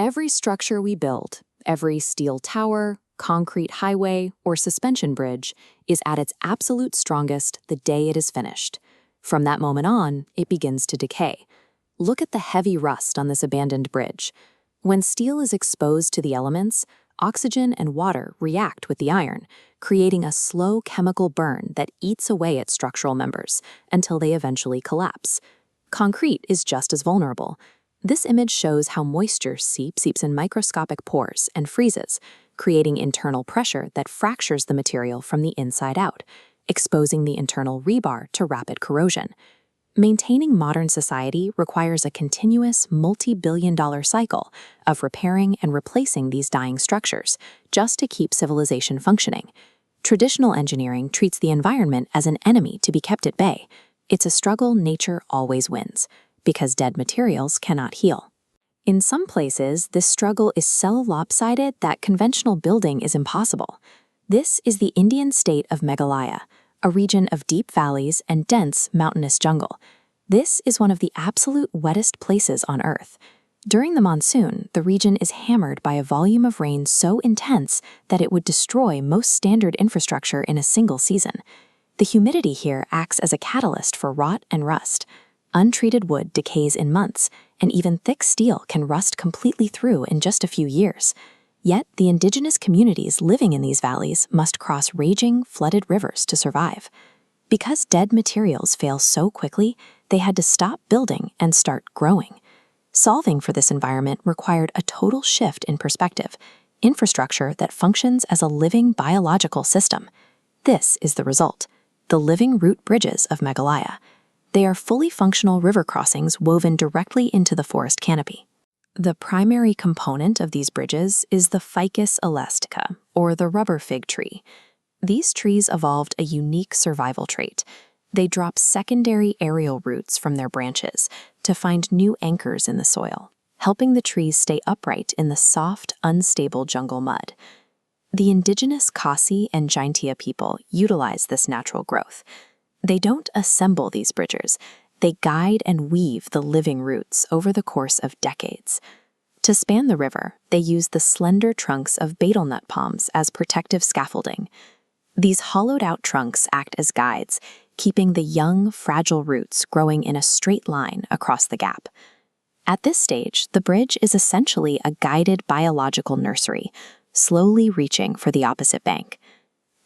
Every structure we build, every steel tower, concrete highway, or suspension bridge is at its absolute strongest the day it is finished. From that moment on, it begins to decay. Look at the heavy rust on this abandoned bridge. When steel is exposed to the elements, oxygen and water react with the iron, creating a slow chemical burn that eats away at structural members until they eventually collapse. Concrete is just as vulnerable. This image shows how moisture seeps in microscopic pores and freezes, creating internal pressure that fractures the material from the inside out, exposing the internal rebar to rapid corrosion. Maintaining modern society requires a continuous multi-billion-dollar cycle of repairing and replacing these dying structures just to keep civilization functioning. Traditional engineering treats the environment as an enemy to be kept at bay. It's a struggle nature always wins, because dead materials cannot heal. In some places, this struggle is so lopsided that conventional building is impossible. This is the Indian state of Meghalaya, a region of deep valleys and dense mountainous jungle. This is one of the absolute wettest places on Earth. During the monsoon, the region is hammered by a volume of rain so intense that it would destroy most standard infrastructure in a single season. The humidity here acts as a catalyst for rot and rust. Untreated wood decays in months, and even thick steel can rust completely through in just a few years. Yet, the indigenous communities living in these valleys must cross raging, flooded rivers to survive. Because dead materials fail so quickly, they had to stop building and start growing. Solving for this environment required a total shift in perspective, infrastructure that functions as a living biological system. This is the result: the living root bridges of Meghalaya. They are fully functional river crossings woven directly into the forest canopy. The primary component of these bridges is the Ficus elastica, or the rubber fig tree. These trees evolved a unique survival trait. They drop secondary aerial roots from their branches to find new anchors in the soil, helping the trees stay upright in the soft, unstable jungle mud. The indigenous Khasi and Jaintia people utilize this natural growth. They don't assemble these bridges, they guide and weave the living roots over the course of decades. To span the river, they use the slender trunks of betel nut palms as protective scaffolding. These hollowed-out trunks act as guides, keeping the young, fragile roots growing in a straight line across the gap. At this stage, the bridge is essentially a guided biological nursery, slowly reaching for the opposite bank.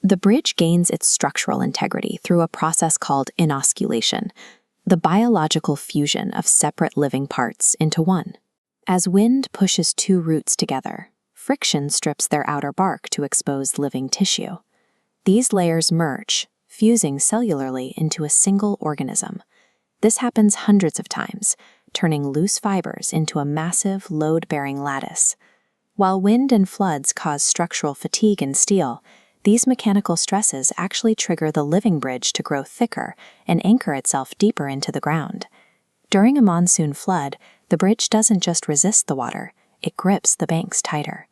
The bridge gains its structural integrity through a process called inosculation, the biological fusion of separate living parts into one. As wind pushes two roots together, friction strips their outer bark to expose living tissue. These layers merge, fusing cellularly into a single organism. This happens hundreds of times, turning loose fibers into a massive, load-bearing lattice. While wind and floods cause structural fatigue in steel, these mechanical stresses actually trigger the living bridge to grow thicker and anchor itself deeper into the ground. During a monsoon flood, the bridge doesn't just resist the water, it grips the banks tighter.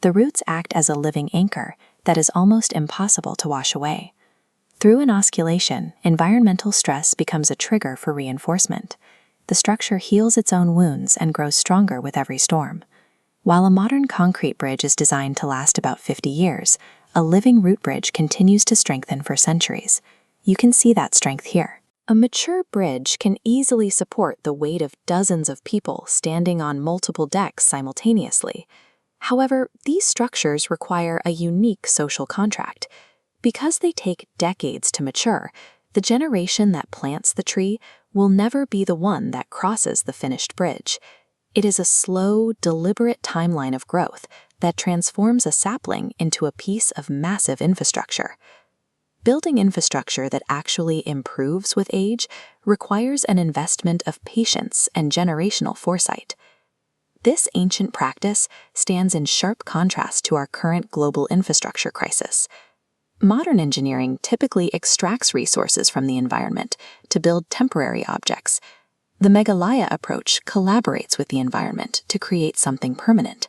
The roots act as a living anchor that is almost impossible to wash away. Through inosculation, environmental stress becomes a trigger for reinforcement. The structure heals its own wounds and grows stronger with every storm. While a modern concrete bridge is designed to last about 50 years, a living root bridge continues to strengthen for centuries. You can see that strength here. A mature bridge can easily support the weight of dozens of people standing on multiple decks simultaneously. However, these structures require a unique social contract. Because they take decades to mature, the generation that plants the tree will never be the one that crosses the finished bridge. It is a slow, deliberate timeline of growth that transforms a sapling into a piece of massive infrastructure. Building infrastructure that actually improves with age requires an investment of patience and generational foresight. This ancient practice stands in sharp contrast to our current global infrastructure crisis. Modern engineering typically extracts resources from the environment to build temporary objects. The Meghalaya approach collaborates with the environment to create something permanent.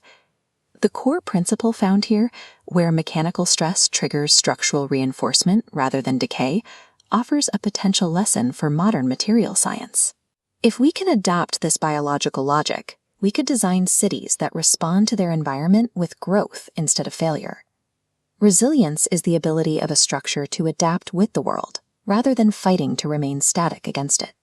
The core principle found here, where mechanical stress triggers structural reinforcement rather than decay, offers a potential lesson for modern material science. If we can adopt this biological logic, we could design cities that respond to their environment with growth instead of failure. Resilience is the ability of a structure to adapt with the world, rather than fighting to remain static against it.